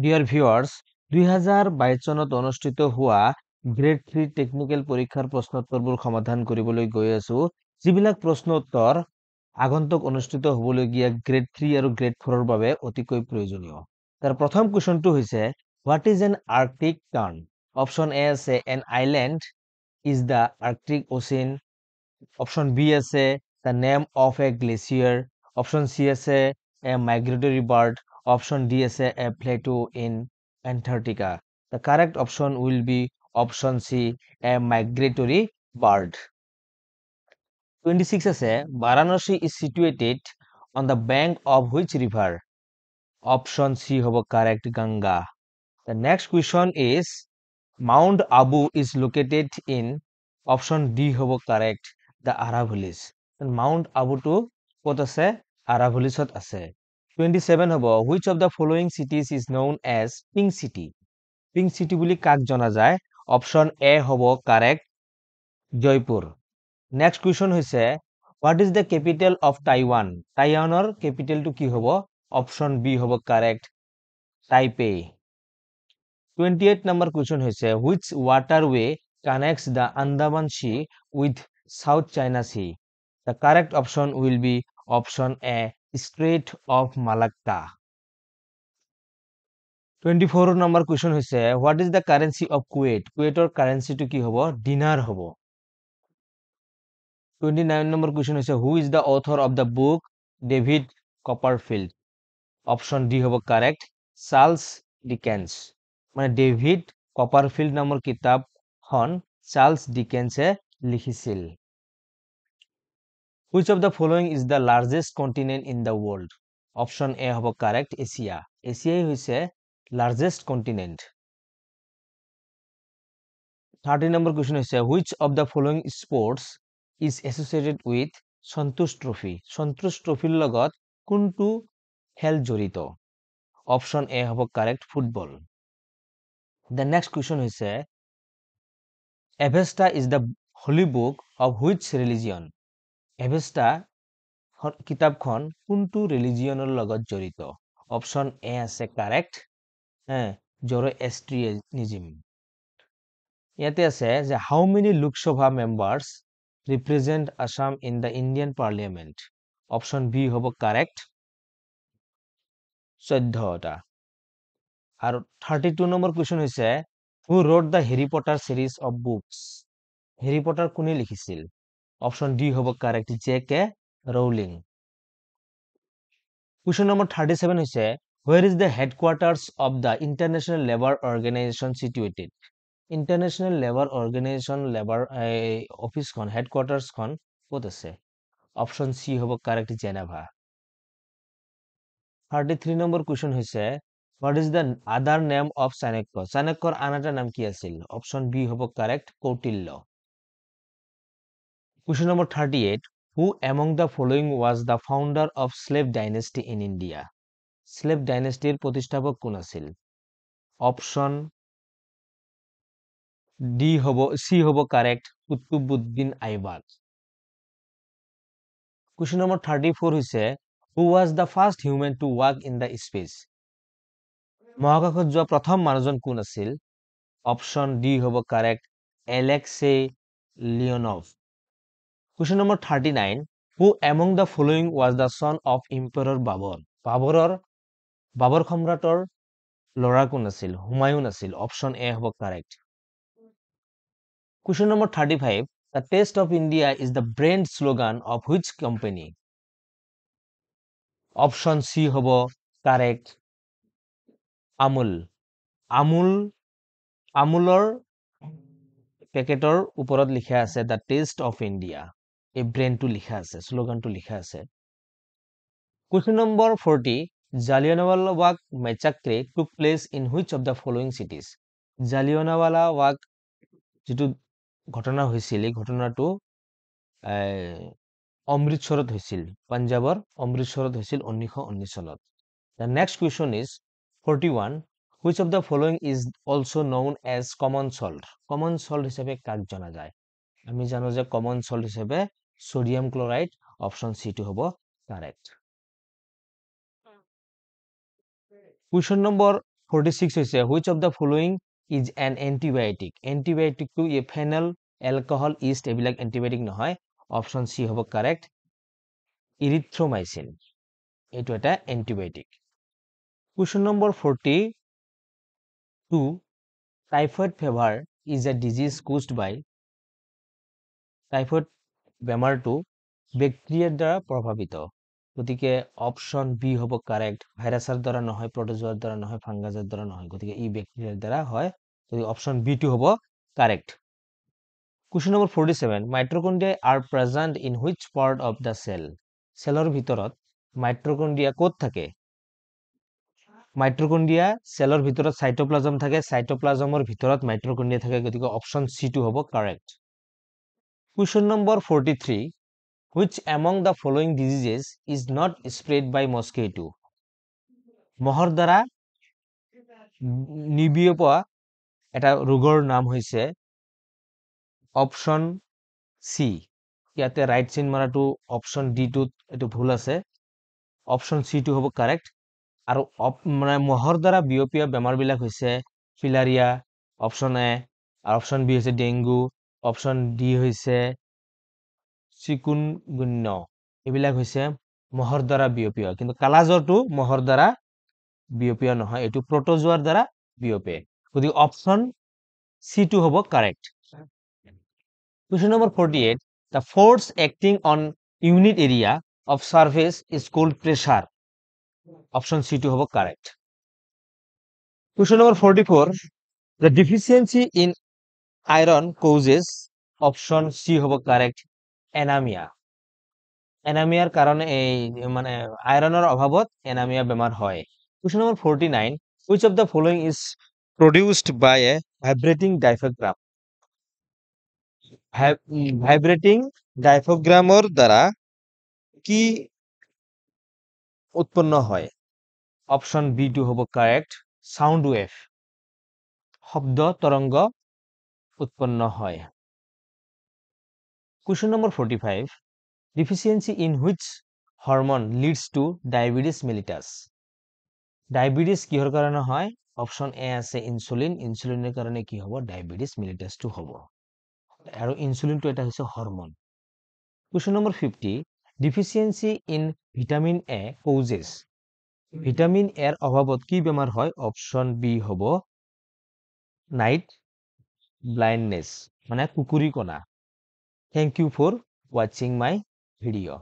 Dear viewers 2022 চনত অনুষ্ঠিত হোৱা গ্ৰেড 3 টেকনিক্যাল পৰীক্ষাৰ প্ৰশ্নোত্তৰবোৰ সমাধান কৰিবলৈ গৈ আছো যিবিলাক প্ৰশ্ন উত্তৰ আগন্তুক অনুষ্ঠিত হ'বলগীয়া গ্ৰেড 3 আৰু গ্ৰেড 4ৰ বাবে অতিকৈ প্ৰয়োজনীয় তাৰ প্ৰথম কোৱেশ্চনটো হৈছে what is an arctic tern option A আছে an island is the arctic ocean option B আছে the name of a glacier option C আছে a migratory bird option D is a plateau in Antarctica. The correct option will be option C, a migratory bird. 26 is a Varanasi is situated on the bank of which river? Option C hobo correct Ganga. The next question is Mount Abu is located in option D hobo correct the Aravallis. And Mount Abu to what ase Aravallisot ase. 27 হব which of the following cities is known as pink city pink city বুলি কাক জনা যায় option এ হ'ব correct Jaipur next question হৈছে what is the capital of Taiwan টাইৱানৰ ক্যাপিটেলটো কি হ'ব অপচন বি হ'ব কাৰেক্ট টাইপে 28 নম্বৰ কোৱেশ্চন হৈছে which waterway connects the Andaman Sea with South China Sea the correct option will be option A Strait of Malacca 24 number question হৈছে what is the currency of Kuwait কুৱেইটৰ currency টো কি হ'ব দিনাৰ হ'ব 29 number question হৈছে who is the author of the book David Copperfield option D হ'ব correct Charles Dickens মানে ডেভিড কপারফিল্ড নামৰ কিতাপখন চার্লস ডিকেন্সে লিখিছিল which of the following is the largest continent in the world option A হ'ব correct Asia এছিয়াই হৈছে largest continent 30 number question is which of the following sports is associated with Santosh Trophy Santosh Trophy logot kuntu khel jorito option A hobo correct football the next question is Avesta is the holy book of which religion Avesta kitabkhon kuntu religionor logot jorito option A ase correct Zoroastrianism ইয়াতে আছে যে how many Lok Sabha members represent Assam in the Indian Parliament option B হ'ব correct 14টা আৰু 32 number question হৈছে who wrote the Harry Potter series of books Harry Potter কোনে লিখিছিল option D হ'ব correct J.K. Rowling question number 37 হৈছে where is the headquarters of the International Labour Organization situated International Labour Organization Labour office kon headquarters kon kot ase option C hobo correct Geneva 33 number question hoise what is the other name of Chanakya Chanakyar anata naam ki asil option B hobo correct Kautilya question number 38 who among the following was the founder of slave dynasty in India slave dynasty প্রতিষ্ঠাপক কোন আছিল option D hobo C hobo correct Kutubuddin Aibak question number 34 hoise who was the first human to walk in the space মহাকাশত যোৱা প্ৰথম মানুহজন কোন আছিল option D hobo correct Alexei Leonov question number 39 who among the following was the son of Emperor Babur বাবৰ সম্ৰাটৰ লৰা কোন আছিল হুমায়ুন আছিল option A hobo correct question number 35 the taste of India is the brand slogan of which company option C hobo correct আমুলৰ পেকেটৰ ওপৰত লিখা আছে the taste of India এই ব্ৰেণ্ডটো লিখা আছে স্লোগানটো লিখা আছে question number 40 Jallianwala Bagh massacre took place in which of the following cities Jallianwala Bagh যেটো ঘটনা হৈছিল এই ঘটনাটো অমৃতসৰত হৈছিল পাঞ্জাবৰ অমৃতসৰত হৈছিল 1919 চনত the next question is 41 which of the following is also known as common salt হিসেবে কাক জানা যায় আমি জানো যে common salt হিসেবে sodium chloride option C টো হ'ব correct question number 46 হৈছে which of the following is an antibiotic antibiotic to a phenyl alcohol yeast এবিলাক antibiotic নহয় অপশন সি হ'ব কারেক্ট ইরিথ্রোমাইসিন এইটো এটা antibiotic question number 42 typhoid fever is a disease caused by typhoid বেমাৰটো ব্যাক্টেৰিয়াৰ দ্বাৰা প্ৰভাৱিত গতিকে option B হ'ব কাৰেক্ট ভাইৰাছৰ দ্বাৰা নহয় প্ৰটোজোৱাৰ দ্বাৰা নহয় ফাংগাছৰ দ্বাৰা নহয় গতিকে ই ব্যাক্টেৰিয়াৰ দ্বাৰা হয় গতিকে অপশন বি টো হ'ব correct question number 47 mitochondria are present in which part of the cell সেলৰ ভিতৰত মাইট্ৰকন্ড্ৰিয়া ক'ত থাকে মাইট্ৰকন্ড্ৰিয়া সেলৰ ভিতৰত সাইটোপ্লাজম থাকে সাইটোপ্লাজমৰ ভিতৰত মাইট্ৰকন্ড্ৰিয়া থাকে গতিকে অপশন সি টো হ'ব correct question number 43 which among the following diseases is not spread by mosquito মহৰ দ্বাৰা নিবিয়পোৱা এটা ৰোগৰ নাম হৈছে অপশন সি ইয়াতে ৰাইট চিন মাৰাটো অপশন ডি টো এটো ভুল আছে অপশন সি টো হ'ব কারেক্ট আৰু মানে মহৰ দ্বাৰা বিয়পীয়া বেমাৰ বিলাক হৈছে ফিলাৰিয়া অপশন এ আৰু অপশন বি হৈছে ডেংগু অপশন ডি হৈছে চিকুনগুন্য এবিলাক হৈছে মহৰ দ্বাৰা বিয়পীয়া কিন্তু কালাজ্বৰটো মহৰ দ্বাৰা বিয়পীয়া নহয় এটো প্ৰটোজোৱাৰ দ্বাৰা বিয়পে গতিকে অপশন সি টো হ'ব correct question number 48 the force acting on unit area of surface is called pressure option C to have correct question number 44 the deficiency in iron causes option C have correct anemia anemia কারণে এই মানে আয়রনের অভাবত anemia বেমার হয় question number 49 which of the following is produced by a vibrating diaphragm vibrating ডায়াফ্রাগ্রামর দ্বারা কি উৎপন্ন হয় অপশন বি টু হ'ব কারেক্ট সাউন্ড ওয়েভ শব্দ তরঙ্গ উৎপন্ন হয় question number 45 deficiency in which hormone leads to diabetes mellitus diabetes কিহৰ কাৰণে হয় অপশন এ আছে ইনসুলিন ইনসুলিনৰ কাৰণে কি হ'ব ডায়াবেটিস mellitus টো হ'ব আৰু ইনসুলিনটো এটা হৈছে hormone question number 50 deficiency in vitamin A causes vitamin এর অভাবত কি বেমার হয় অপশন বি হ'ব নাইট ব্লাইন্ডনেস মানে কুকুরি কণা thank you for watching my video